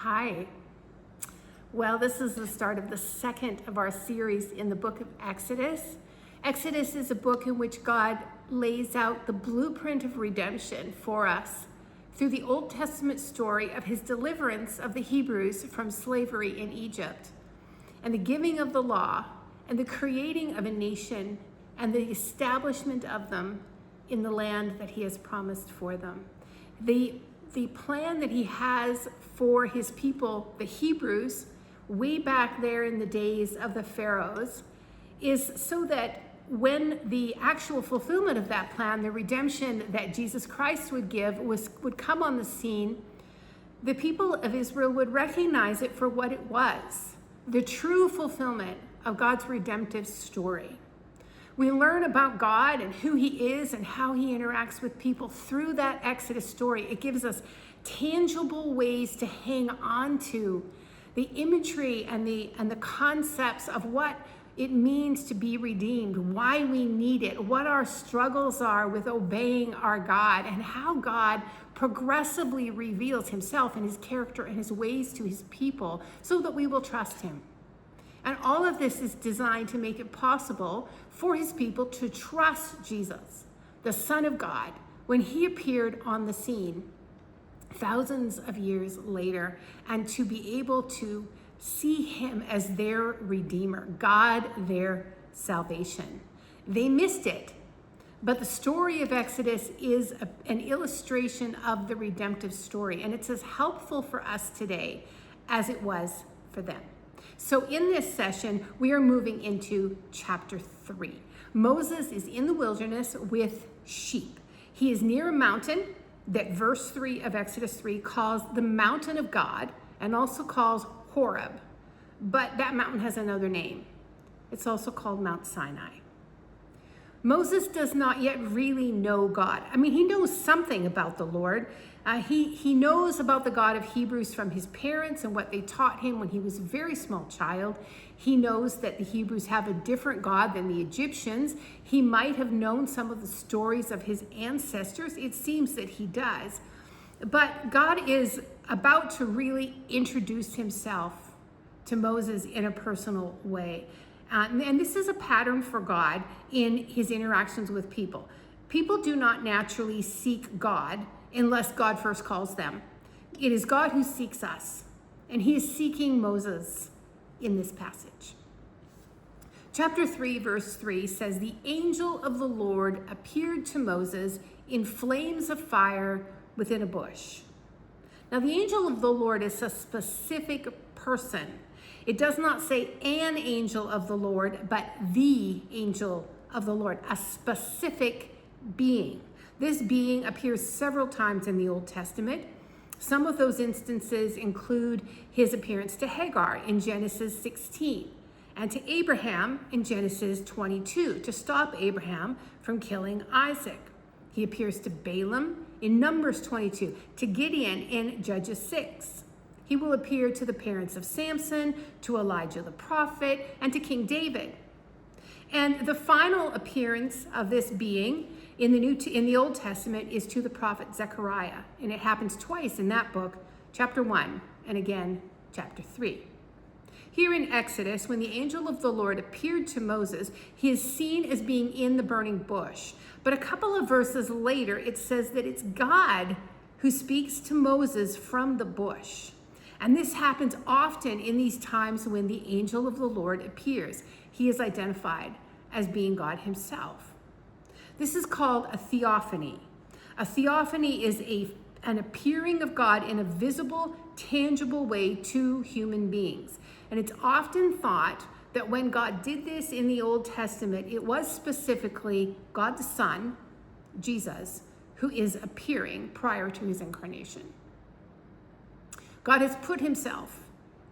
Hi. Well, this is the start of the second of our series in the book of Exodus. Exodus is a book in which God lays out the blueprint of redemption for us through the Old Testament story of his deliverance of the Hebrews from slavery in Egypt, and the giving of the law, and the creating of a nation, and the establishment of them in the land that he has promised for them. The plan that he has for his people, the Hebrews, way back there in the days of the Pharaohs, is so that when the actual fulfillment of that plan, the redemption that Jesus Christ would give, would come on the scene, the people of Israel would recognize it for what it was, the true fulfillment of God's redemptive story. We learn about God and who he is and how he interacts with people through that Exodus story. It gives us tangible ways to hang on to the imagery and the concepts of what it means to be redeemed, why we need it, what our struggles are with obeying our God, and how God progressively reveals himself and his character and his ways to his people so that we will trust him. And all of this is designed to make it possible for his people to trust Jesus, the Son of God, when he appeared on the scene thousands of years later, and to be able to see him as their Redeemer, God, their salvation. They missed it, but the story of Exodus is an illustration of the redemptive story, and it's as helpful for us today as it was for them. So in this session, we are moving into chapter 3. Moses is in the wilderness with sheep. He is near a mountain that verse 3 of Exodus 3 calls the mountain of God and also calls Horeb. But that mountain has another name. It's also called Mount Sinai. Moses does not yet really know God. I mean, he knows something about the Lord. He knows about the God of Hebrews from his parents and what they taught him when he was a very small child. He knows that the Hebrews have a different God than the Egyptians. He might have known some of the stories of his ancestors. It seems that he does. But God is about to really introduce himself to Moses in a personal way. And this is a pattern for God in his interactions with people. People do not naturally seek God unless God first calls them. It is God who seeks us, and he is seeking Moses in this passage. Chapter 3, verse 3 says, "The angel of the Lord appeared to Moses in flames of fire within a bush." Now, the angel of the Lord is a specific person. It does not say an angel of the Lord, but the angel of the Lord, a specific being. This being appears several times in the Old Testament. Some of those instances include his appearance to Hagar in Genesis 16 and to Abraham in Genesis 22 to stop Abraham from killing Isaac. He appears to Balaam in Numbers 22, to Gideon in Judges 6. He will appear to the parents of Samson, to Elijah the prophet, and to King David. And the final appearance of this being in the Old Testament is to the prophet Zechariah, and it happens twice in that book, chapter 1, and again, chapter 3. Here in Exodus, when the angel of the Lord appeared to Moses, he is seen as being in the burning bush. But a couple of verses later, it says that it's God who speaks to Moses from the bush. And this happens often in these times when the angel of the Lord appears. He is identified as being God himself. This is called a theophany. A theophany is an appearing of God in a visible, tangible way to human beings. And it's often thought that when God did this in the Old Testament, it was specifically God the Son, Jesus, who is appearing prior to his incarnation. God has put himself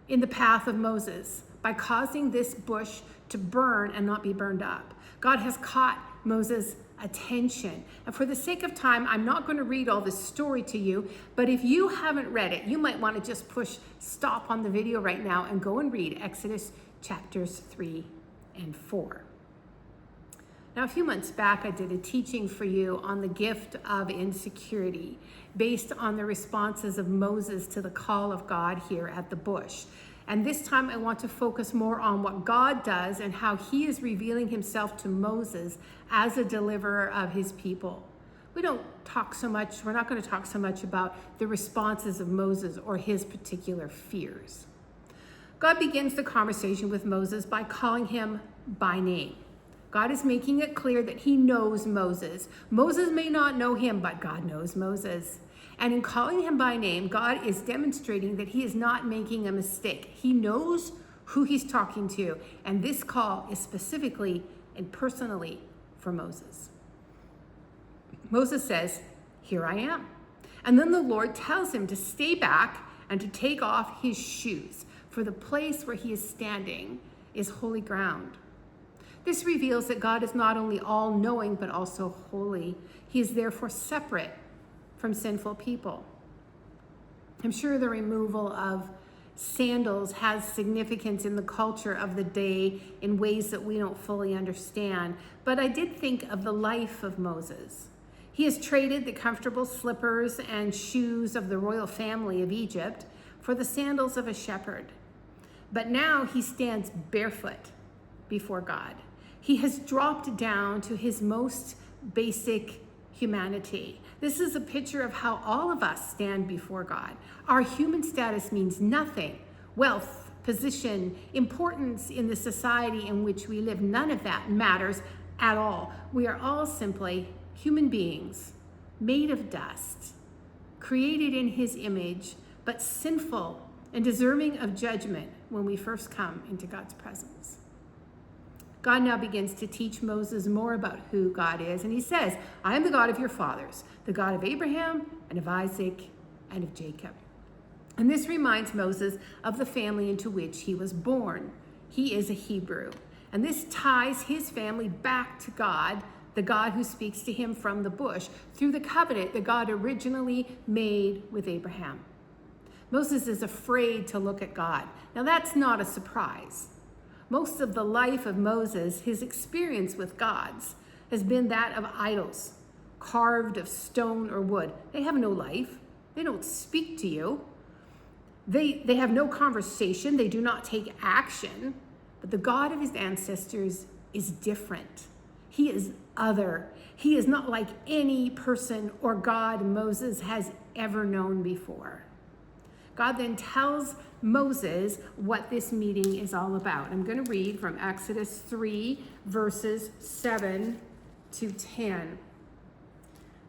in the path of Moses by causing this bush to burn and not be burned up. God has caught Moses' attention. And for the sake of time, I'm not going to read all this story to you, but if you haven't read it, you might want to just push stop on the video right now and go and read Exodus chapters 3 and 4. Now, a few months back, I did a teaching for you on the gift of insecurity based on the responses of Moses to the call of God here at the bush. And this time I want to focus more on what God does and how he is revealing himself to Moses as a deliverer of his people. We're not going to talk so much about the responses of Moses or his particular fears. God begins the conversation with Moses by calling him by name. God is making it clear that he knows Moses. Moses may not know him, but God knows Moses. And in calling him by name, God is demonstrating that he is not making a mistake. He knows who he's talking to. And this call is specifically and personally for Moses. Moses says, "Here I am." And then the Lord tells him to stay back and to take off his shoes, for the place where he is standing is holy ground. This reveals that God is not only all-knowing, but also holy. He is therefore separate from sinful people. I'm sure the removal of sandals has significance in the culture of the day in ways that we don't fully understand. But I did think of the life of Moses. He has traded the comfortable slippers and shoes of the royal family of Egypt for the sandals of a shepherd. But now he stands barefoot before God. He has dropped down to his most basic humanity. This is a picture of how all of us stand before God. Our human status means nothing. Wealth, position, importance in the society in which we live, none of that matters at all. We are all simply human beings made of dust, created in his image, but sinful and deserving of judgment when we first come into God's presence. God now begins to teach Moses more about who God is. And he says, "I am the God of your fathers, the God of Abraham and of Isaac and of Jacob." And this reminds Moses of the family into which he was born. He is a Hebrew. And this ties his family back to God, the God who speaks to him from the bush, through the covenant that God originally made with Abraham. Moses is afraid to look at God. Now that's not a surprise. Most of the life of Moses, his experience with gods, has been that of idols, carved of stone or wood. They have no life. They don't speak to you. They have no conversation. They do not take action. But the God of his ancestors is different. He is other. He is not like any person or God Moses has ever known before. God then tells Moses what this meeting is all about. I'm going to read from Exodus 3, verses 7 to 10.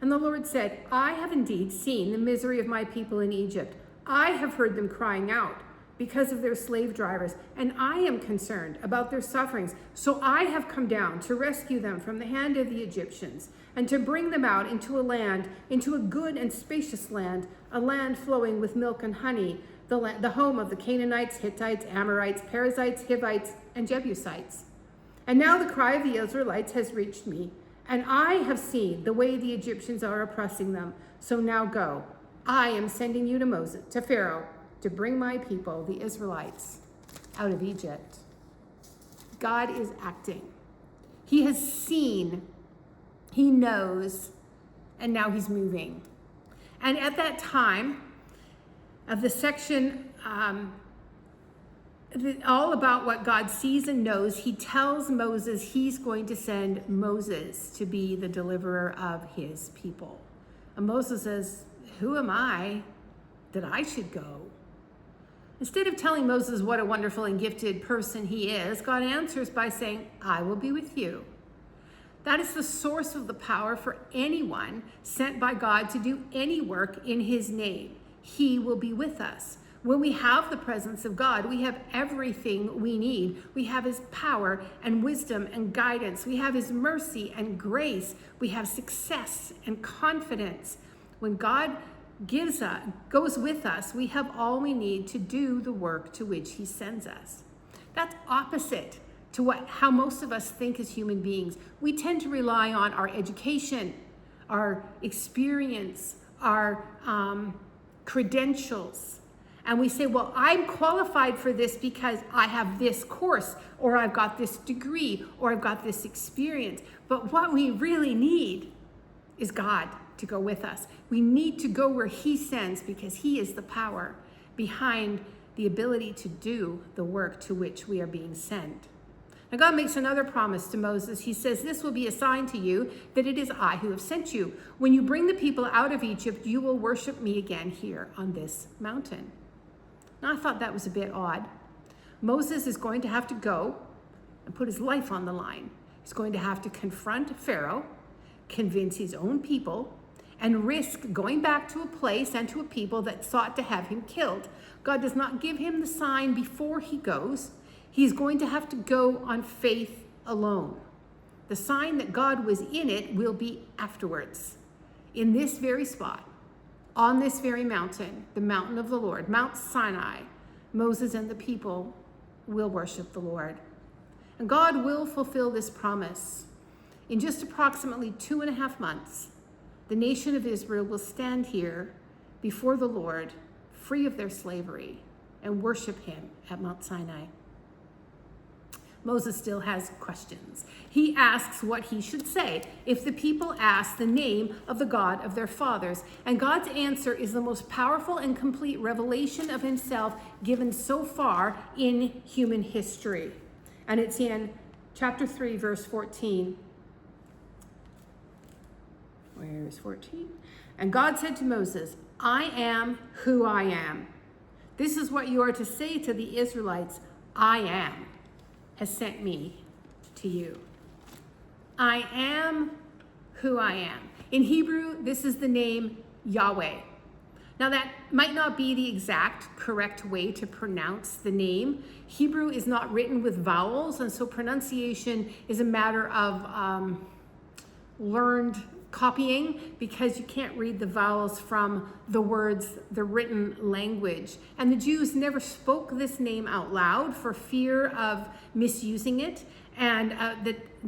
And the Lord said, "I have indeed seen the misery of my people in Egypt. I have heard them crying out because of their slave drivers, and I am concerned about their sufferings. So I have come down to rescue them from the hand of the Egyptians and to bring them out into a good and spacious land, a land flowing with milk and honey, the home of the Canaanites, Hittites, Amorites, Perizzites, Hivites, and Jebusites. And now the cry of the Israelites has reached me, and I have seen the way the Egyptians are oppressing them. So now go. I am sending you to Pharaoh, to bring my people, the Israelites, out of Egypt." God is acting. He has seen, he knows, and now he's moving. And at that time of the section, all about what God sees and knows, he tells Moses he's going to send Moses to be the deliverer of his people. And Moses says, "Who am I that I should go?" Instead of telling Moses what a wonderful and gifted person he is, God answers by saying, "I will be with you." That is the source of the power for anyone sent by God to do any work in his name. He will be with us. When we have the presence of God, we have everything we need. We have his power and wisdom and guidance. We have his mercy and grace. We have success and confidence. When God goes with us, we have all we need to do the work to which he sends us. That's opposite to how most of us think as human beings. We tend to rely on our education, our experience, our credentials. And we say, well, I'm qualified for this because I have this course, or I've got this degree, or I've got this experience. But what we really need is God to go with us. We need to go where he sends, because he is the power behind the ability to do the work to which we are being sent. Now God makes another promise to Moses. He says, this will be a sign to you that it is I who have sent you. When you bring the people out of Egypt, you will worship me again here on this mountain. Now I thought that was a bit odd. Moses is going to have to go and put his life on the line. He's going to have to confront Pharaoh, convince his own people, and risk going back to a place and to a people that sought to have him killed. God does not give him the sign before he goes. He's going to have to go on faith alone. The sign that God was in it will be afterwards, in this very spot, on this very mountain, the mountain of the Lord, Mount Sinai. Moses and the people will worship the Lord. And God will fulfill this promise. In just approximately 2.5 months, the nation of Israel will stand here before the Lord, free of their slavery, and worship him at Mount Sinai. Moses still has questions. He asks what he should say if the people ask the name of the God of their fathers. And God's answer is the most powerful and complete revelation of himself given so far in human history. And it's in chapter 3, verse 14. Where is 14? And God said to Moses, I am who I am. This is what you are to say to the Israelites. I am has sent me to you. I am who I am. In Hebrew, this is the name Yahweh. Now that might not be the exact correct way to pronounce the name. Hebrew is not written with vowels, and so pronunciation is a matter of learned copying, because you can't read the vowels from the words, the written language. And the Jews never spoke this name out loud for fear of misusing it. And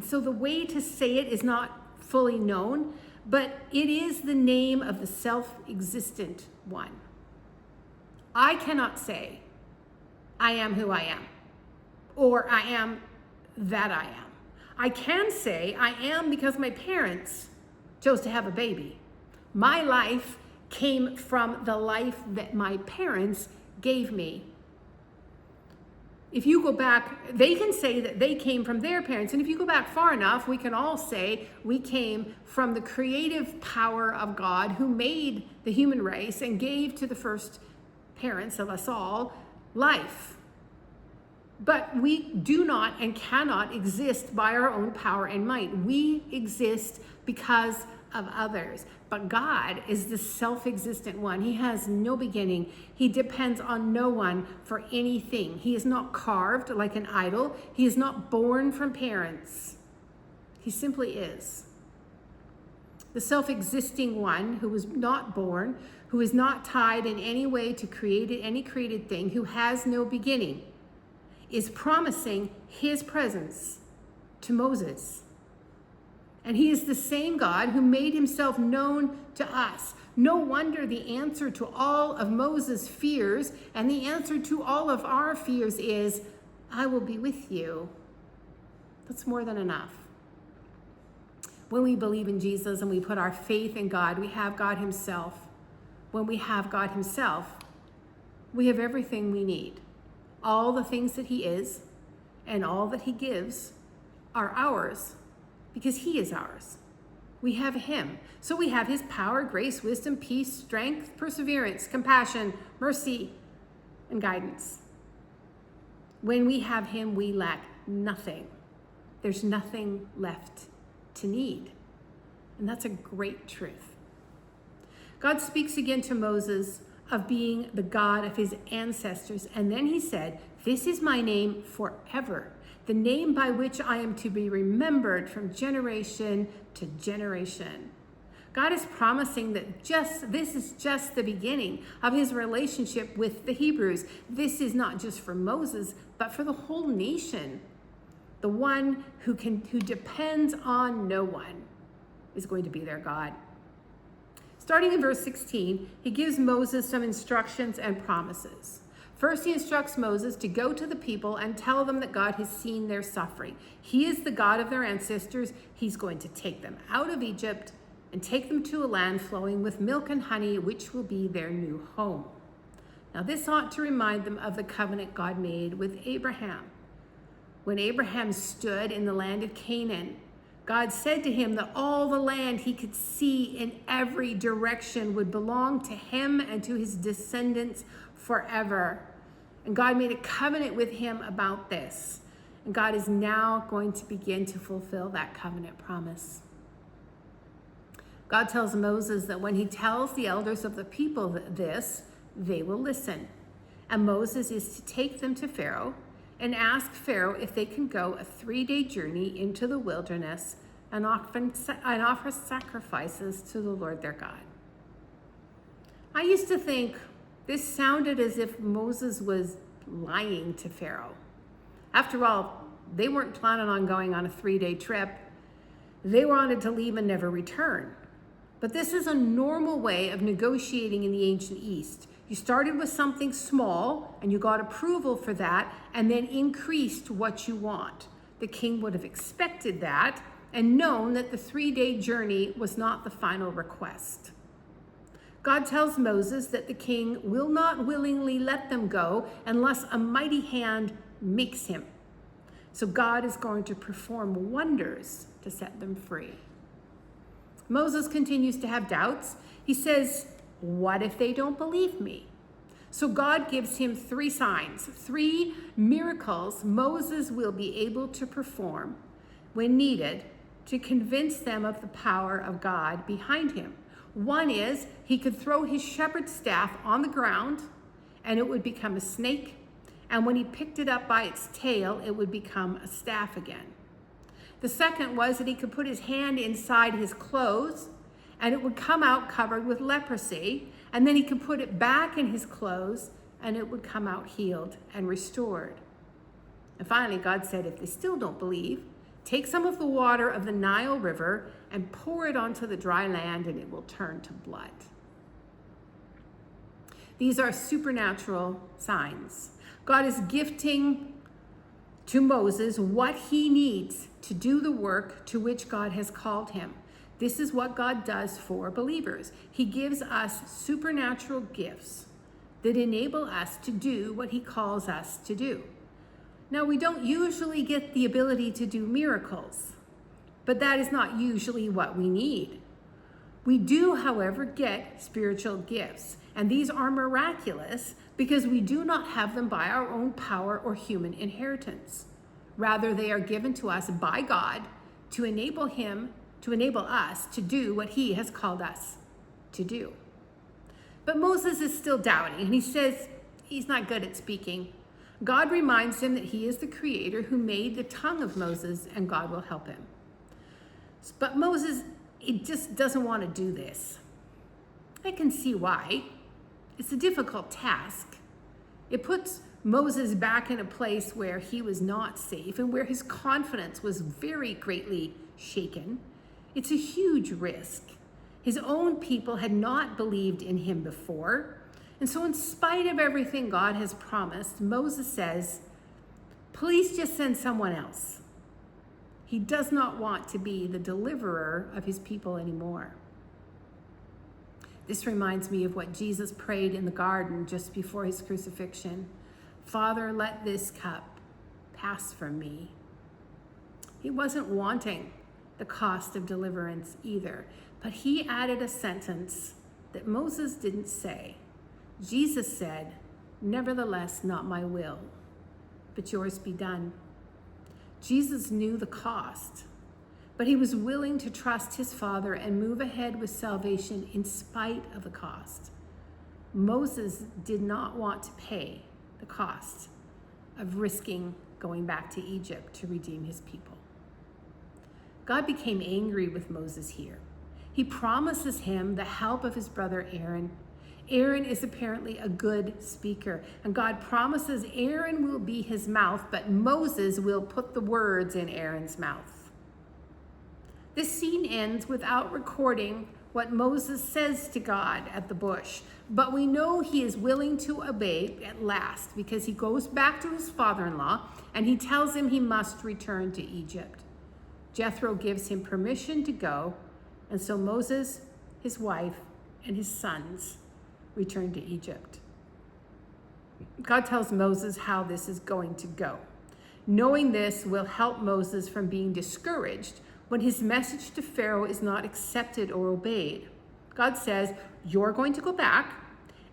so the way to say it is not fully known, but it is the name of the self-existent one. I cannot say, I am who I am, or I am that I am. I can say I am because my parents chose to have a baby. My life came from the life that my parents gave me. If you go back, they can say that they came from their parents. And if you go back far enough, we can all say we came from the creative power of God who made the human race and gave to the first parents of us all life. But we do not and cannot exist by our own power and might. We exist because of others. But God is the self-existent one. He has no beginning. He depends on no one for anything. He is not carved like an idol. He is not born from parents. He simply is. The self-existing one who was not born, who is not tied in any way to any created thing, who has no beginning, is promising his presence to Moses. And he is the same God who made himself known to us. No wonder the answer to all of Moses' fears and the answer to all of our fears is, I will be with you. That's more than enough. When we believe in Jesus and we put our faith in God, we have God himself. When we have God himself, we have everything we need. All the things that he is and all that he gives are ours, because he is ours. We have him. So we have his power, grace, wisdom, peace, strength, perseverance, compassion, mercy, and guidance. When we have him, we lack nothing. There's nothing left to need. And that's a great truth. God speaks again to Moses of being the God of his ancestors. And then he said, this is my name forever, the name by which I am to be remembered from generation to generation. God is promising that this is just the beginning of his relationship with the Hebrews. This is not just for Moses, but for the whole nation. The one who depends on no one is going to be their God. Starting in verse 16, he gives Moses some instructions and promises. First, he instructs Moses to go to the people and tell them that God has seen their suffering. He is the God of their ancestors. He's going to take them out of Egypt and take them to a land flowing with milk and honey, which will be their new home. Now, this ought to remind them of the covenant God made with Abraham. When Abraham stood in the land of Canaan, God said to him that all the land he could see in every direction would belong to him and to his descendants forever. And God made a covenant with him about this. And God is now going to begin to fulfill that covenant promise. God tells Moses that when he tells the elders of the people this, they will listen. And Moses is to take them to Pharaoh and ask Pharaoh if they can go a 3-day journey into the wilderness and offer sacrifices to the Lord their God. I used to think this sounded as if Moses was lying to Pharaoh. After all, they weren't planning on going on a 3-day trip. They wanted to leave and never return. But this is a normal way of negotiating in the ancient East. You started with something small and you got approval for that and then increased what you want. The king would have expected that and known that the 3-day journey was not the final request. God tells Moses that the king will not willingly let them go unless a mighty hand makes him. So God is going to perform wonders to set them free. Moses continues to have doubts. He says, what if they don't believe me? So God gives him 3 signs, 3 miracles Moses will be able to perform when needed to convince them of the power of God behind him. One is he could throw his shepherd's staff on the ground and it would become a snake. And when he picked it up by its tail, it would become a staff again. The second was that he could put his hand inside his clothes and it would come out covered with leprosy. And then he could put it back in his clothes and it would come out healed and restored. And finally, God said, if they still don't believe, take some of the water of the Nile River and pour it onto the dry land and it will turn to blood. These are supernatural signs. God is gifting to Moses what he needs to do the work to which God has called him. This is what God does for believers. He gives us supernatural gifts that enable us to do what he calls us to do. Now, we don't usually get the ability to do miracles, but that is not usually what we need. We do, however, get spiritual gifts, and these are miraculous because we do not have them by our own power or human inheritance. Rather, they are given to us by God to enable us to do what he has called us to do. But Moses is still doubting, and he says he's not good at speaking. God reminds him that he is the creator who made the tongue of Moses, and God will help him. But Moses, he just doesn't want to do this. I can see why. It's a difficult task. It puts Moses back in a place where he was not safe and where his confidence was very greatly shaken. It's a huge risk. His own people had not believed in him before. And so in spite of everything God has promised, Moses says, please just send someone else. He does not want to be the deliverer of his people anymore. This reminds me of what Jesus prayed in the garden just before his crucifixion. Father, let this cup pass from me. He wasn't wanting the cost of deliverance either, but he added a sentence that Moses didn't say. Jesus said, nevertheless, not my will, but yours be done. Jesus knew the cost, but he was willing to trust his Father and move ahead with salvation in spite of the cost. Moses did not want to pay the cost of risking going back to Egypt to redeem his people. God became angry with Moses here. He promises him the help of his brother Aaron. Aaron is apparently a good speaker, and God promises Aaron will be his mouth, but Moses will put the words in Aaron's mouth. This scene ends without recording what Moses says to God at the bush, but we know he is willing to obey at last because he goes back to his father-in-law and he tells him he must return to Egypt. Jethro gives him permission to go, and so Moses, his wife, and his sons return to Egypt. God tells Moses how this is going to go. Knowing this will help Moses from being discouraged when his message to Pharaoh is not accepted or obeyed. God says, you're going to go back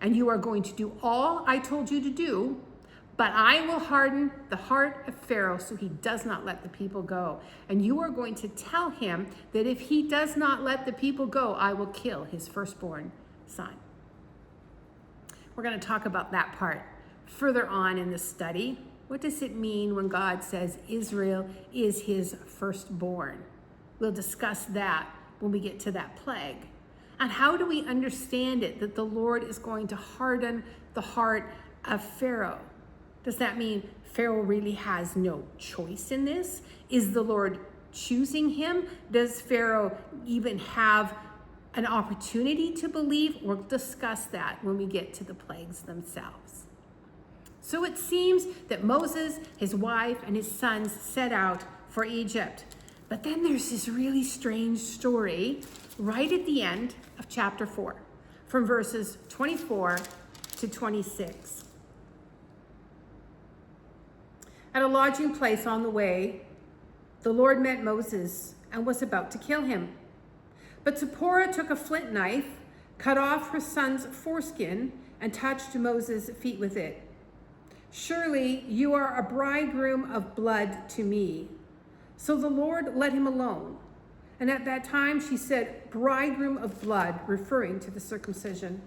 and you are going to do all I told you to do, but I will harden the heart of Pharaoh so he does not let the people go. And you are going to tell him that if he does not let the people go, I will kill his firstborn son. We're going to talk about that part further on in the study. What does it mean when God says Israel is his firstborn? We'll discuss that when we get to that plague. And how do we understand it that the Lord is going to harden the heart of Pharaoh? Does that mean Pharaoh really has no choice in this? Is the Lord choosing him? Does Pharaoh even have an opportunity to believe? We'll discuss that when we get to the plagues themselves. So it seems that Moses, his wife, and his sons set out for Egypt. But then there's this really strange story right at the end of chapter 4, from verses 24 to 26. At a lodging place on the way, the Lord met Moses and was about to kill him. But Zipporah took a flint knife, cut off her son's foreskin, and touched Moses' feet with it. Surely you are a bridegroom of blood to me. So the Lord let him alone. And at that time she said, bridegroom of blood, referring to the circumcision.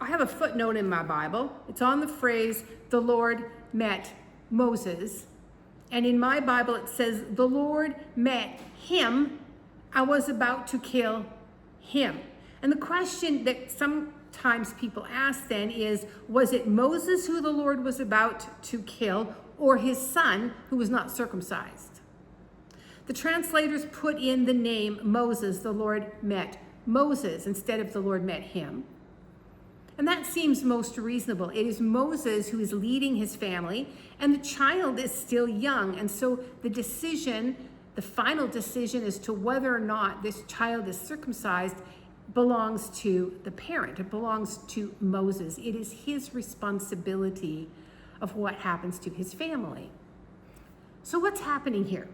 I have a footnote in my Bible. It's on the phrase, the Lord met Moses. And in my Bible it says, the Lord met him and was about to kill him. And the question that sometimes people ask then is, was it Moses who the Lord was about to kill, or his son who was not circumcised? The translators put in the name Moses, the Lord met Moses, instead of the Lord met him. And that seems most reasonable. It is Moses who is leading his family, and the child is still young. And so the final decision as to whether or not this child is circumcised belongs to the parent. It belongs to Moses. It is his responsibility of what happens to his family. So what's happening here?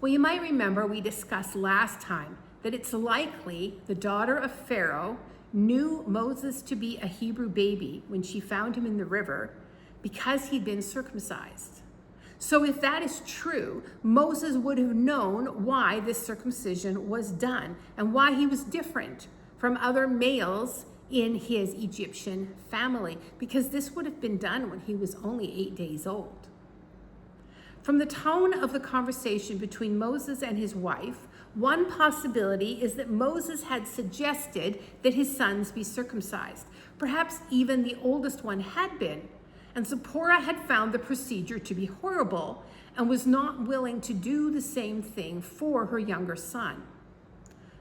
Well, you might remember we discussed last time that it's likely the daughter of Pharaoh knew Moses to be a Hebrew baby when she found him in the river because he'd been circumcised. So if that is true, Moses would have known why this circumcision was done and why he was different from other males in his Egyptian family, because this would have been done when he was only 8 days old. From the tone of the conversation between Moses and his wife, one possibility is that Moses had suggested that his sons be circumcised. Perhaps even the oldest one had been, and Zipporah had found the procedure to be horrible and was not willing to do the same thing for her younger son.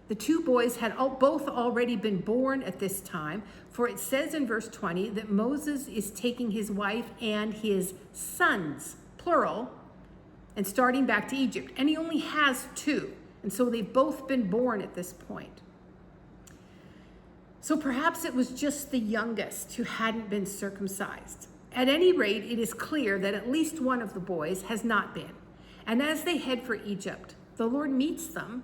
The two boys had both already been born at this time, for it says in verse 20 that Moses is taking his wife and his sons, plural, and starting back to Egypt. And he only has 2, and so they've both been born at this point. So perhaps it was just the youngest who hadn't been circumcised. At any rate, it is clear that at least one of the boys has not been. And as they head for Egypt, the Lord meets them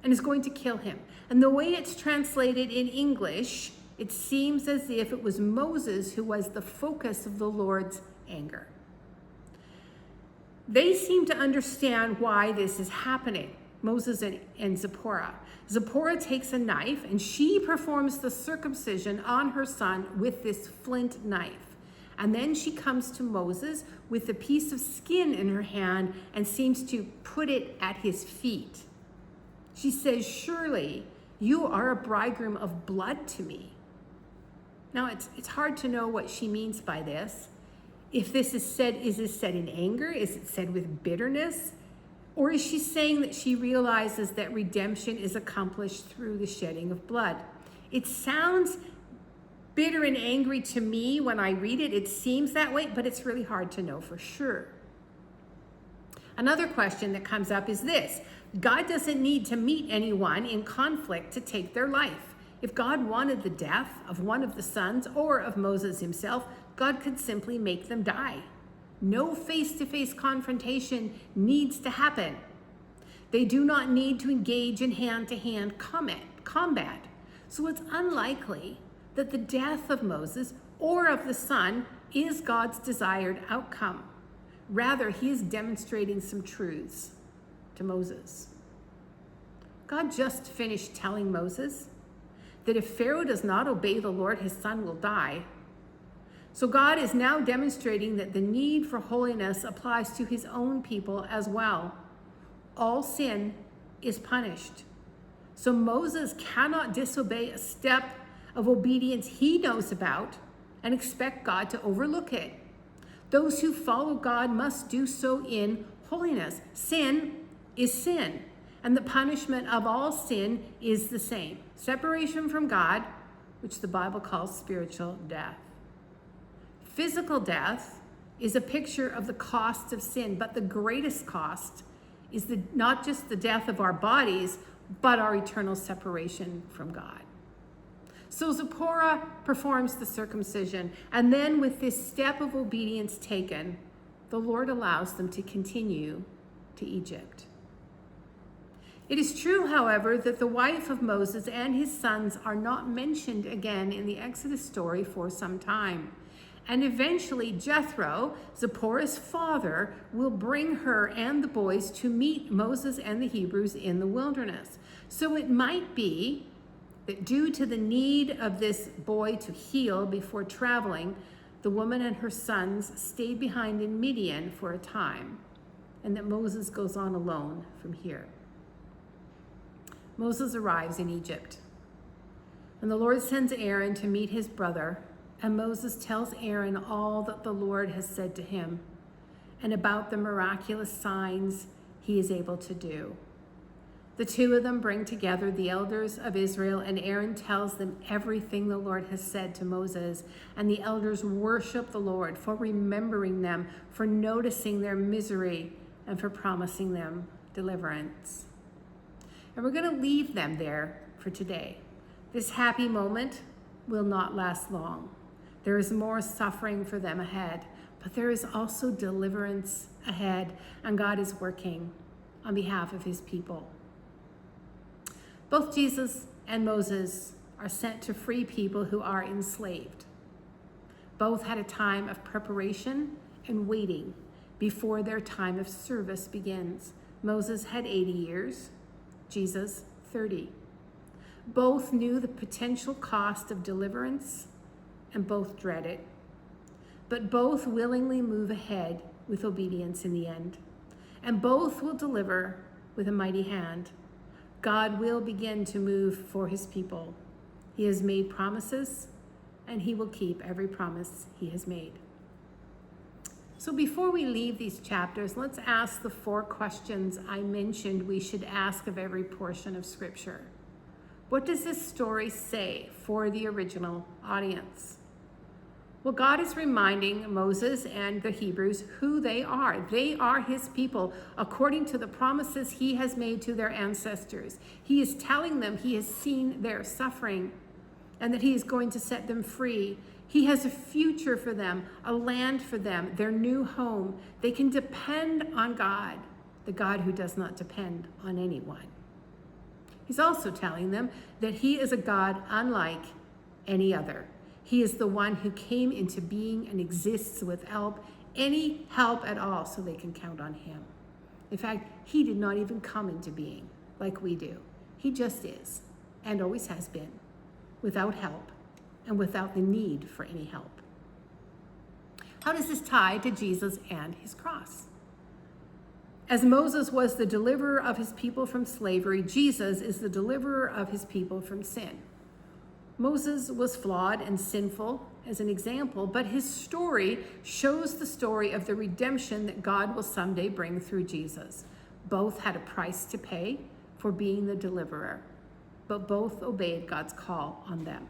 and is going to kill him. And the way it's translated in English, it seems as if it was Moses who was the focus of the Lord's anger. They seem to understand why this is happening, Moses and Zipporah. Zipporah takes a knife and she performs the circumcision on her son with this flint knife. And then she comes to Moses with a piece of skin in her hand and seems to put it at his feet. She says, surely you are a bridegroom of blood to me. Now, it's hard to know what she means by this. If this is this said in anger? Is it said with bitterness? Or is she saying that she realizes that redemption is accomplished through the shedding of blood? It sounds bitter and angry to me when I read it. It seems that way, but it's really hard to know for sure. Another question that comes up is this: God doesn't need to meet anyone in conflict to take their life. If God wanted the death of one of the sons or of Moses himself, God could simply make them die. No face-to-face confrontation needs to happen. They do not need to engage in hand-to-hand combat. So it's unlikely that the death of Moses or of the son is God's desired outcome. Rather, he is demonstrating some truths to Moses. God just finished telling Moses that if Pharaoh does not obey the Lord, his son will die. So God is now demonstrating that the need for holiness applies to his own people as well. All sin is punished. So Moses cannot disobey a step of obedience he knows about and expect God to overlook it. Those who follow God must do so in holiness. Sin is sin, and the punishment of all sin is the same: separation from God, which the Bible calls spiritual death. Physical death is a picture of the cost of sin, but the greatest cost is not just the death of our bodies, but our eternal separation from God. So Zipporah performs the circumcision, and then with this step of obedience taken, the Lord allows them to continue to Egypt. It is true, however, that the wife of Moses and his sons are not mentioned again in the Exodus story for some time. And eventually Jethro, Zipporah's father, will bring her and the boys to meet Moses and the Hebrews in the wilderness. So it might be that due to the need of this boy to heal before traveling, the woman and her sons stayed behind in Midian for a time, and that Moses goes on alone from here. Moses arrives in Egypt, and the Lord sends Aaron to meet his brother, and Moses tells Aaron all that the Lord has said to him and about the miraculous signs he is able to do. The two of them bring together the elders of Israel, and Aaron tells them everything the Lord has said to Moses, and the elders worship the Lord for remembering them, for noticing their misery, and for promising them deliverance. And we're going to leave them there for today. This happy moment will not last long. There is more suffering for them ahead, but there is also deliverance ahead, and God is working on behalf of his people. Both Jesus and Moses are sent to free people who are enslaved. Both had a time of preparation and waiting before their time of service begins. Moses had 80 years, Jesus 30. Both knew the potential cost of deliverance, and both dread it. But both willingly move ahead with obedience in the end. And both will deliver with a mighty hand. God will begin to move for his people. He has made promises, and he will keep every promise he has made. So before we leave these chapters, let's ask the 4 questions I mentioned we should ask of every portion of Scripture. What does this story say for the original audience? Well, God is reminding Moses and the Hebrews who they are. They are his people according to the promises he has made to their ancestors. He is telling them he has seen their suffering and that he is going to set them free. He has a future for them, a land for them, their new home. They can depend on God, the God who does not depend on anyone. He's also telling them that he is a God unlike any other. He is the one who came into being and exists without any help at all, so they can count on him. In fact, he did not even come into being like we do. He just is, and always has been, without help and without the need for any help. How does this tie to Jesus and his cross? As Moses was the deliverer of his people from slavery, Jesus is the deliverer of his people from sin. Moses was flawed and sinful as an example, but his story shows the story of the redemption that God will someday bring through Jesus. both had a price to pay for being the deliverer, but both obeyed God's call on them.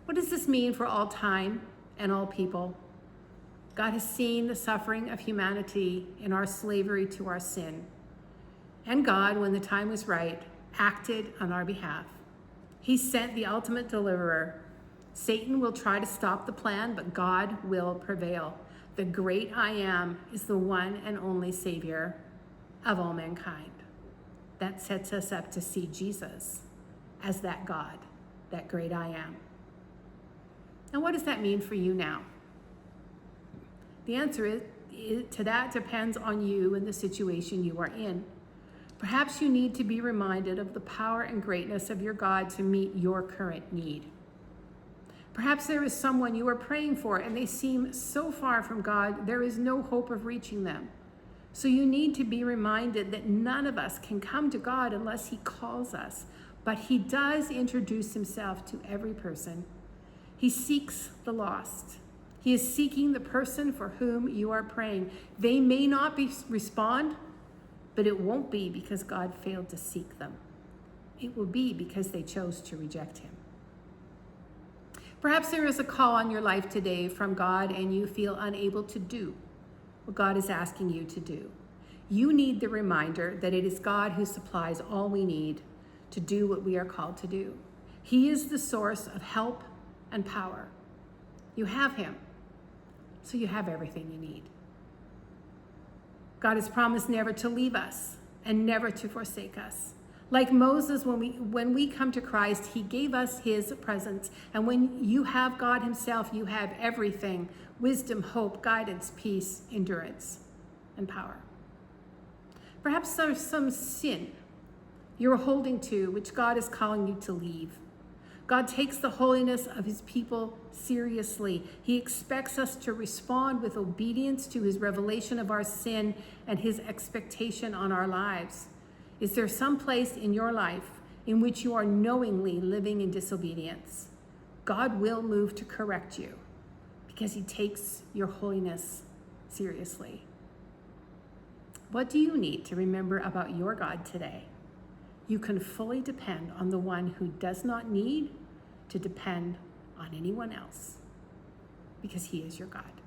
What does this mean for all time and all people? God has seen the suffering of humanity in our slavery to our sin. And God, when the time was right, acted on our behalf. He sent the ultimate deliverer. Satan will try to stop the plan, but God will prevail. The great I Am is the one and only Savior of all mankind. That sets us up to see Jesus as that God, that great I Am. Now, what does that mean for you now? The answer to that depends on you and the situation you are in. Perhaps you need to be reminded of the power and greatness of your God to meet your current need. Perhaps there is someone you are praying for and they seem so far from God, there is no hope of reaching them. So you need to be reminded that none of us can come to God unless He calls us, but He does introduce Himself to every person. He seeks the lost. He is seeking the person for whom you are praying. They may not respond, but it won't be because God failed to seek them. It will be because they chose to reject Him. Perhaps there is a call on your life today from God and you feel unable to do what God is asking you to do. You need the reminder that it is God who supplies all we need to do what we are called to do. He is the source of help and power. You have Him, so you have everything you need. God has promised never to leave us and never to forsake us. Like Moses, when we come to Christ, He gave us His presence. And when you have God Himself, you have everything: wisdom, hope, guidance, peace, endurance, and power. Perhaps there's some sin you're holding to which God is calling you to leave. God takes the holiness of His people seriously. He expects us to respond with obedience to His revelation of our sin and His expectation on our lives. Is there some place in your life in which you are knowingly living in disobedience? God will move to correct you because He takes your holiness seriously. What do you need to remember about your God today? You can fully depend on the one who does not need to depend on anyone else because He is your God.